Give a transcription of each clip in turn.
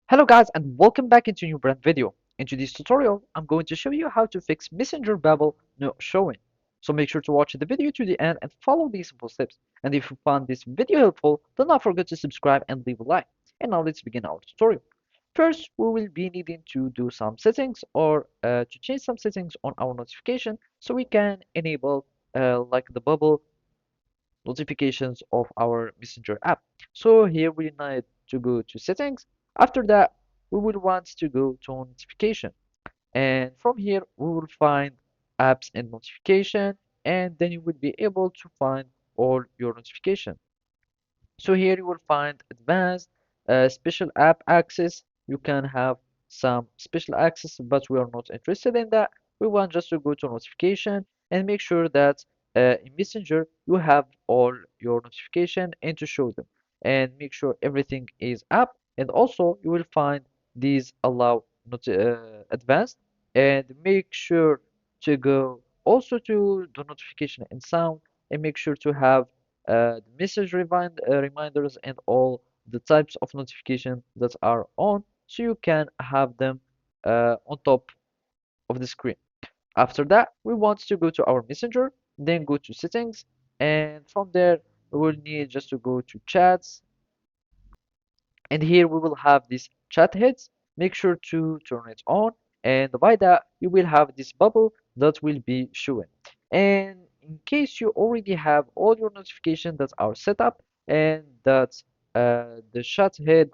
Hello guys and welcome back into a new brand video. In today's tutorial, I'm going to show you how to fix Messenger Babel not showing. So make sure to watch the video to the end and follow these simple steps. And if you found this video helpful, do not forget to subscribe and leave a like. And now let's begin our tutorial. First, we will be needing to do some settings or to change some settings on our notification so we can enable like the bubble notifications of our Messenger app. So here we need to go to settings. After that, we will want to go to notification. And from here, we will find apps and notification, and then you will be able to find all your notification. So here you will find advanced, special app access. You can have some special access, but we are not interested in that. We want just to go to notification and make sure that in Messenger you have all your notification and to show them and make sure everything is up. And also you will find these allow not advanced and make sure to go also to the notification and sound and make sure to have the reminders and all the types of notification that are on so you can have them on top of the screen. After that, we want to go to our messenger, then go to settings, and from there we will need just to go to chats, and here we will have this chat heads. Make sure to turn it on, and by that you will have this bubble that will be showing. And in case you already have all your notifications that are set up and that the chat head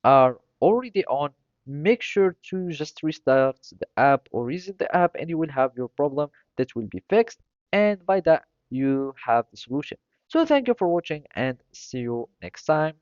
are already on, make sure to just restart the app or reset the app and you will have your problem that will be fixed, and by that you have the solution. So thank you for watching and see you next time.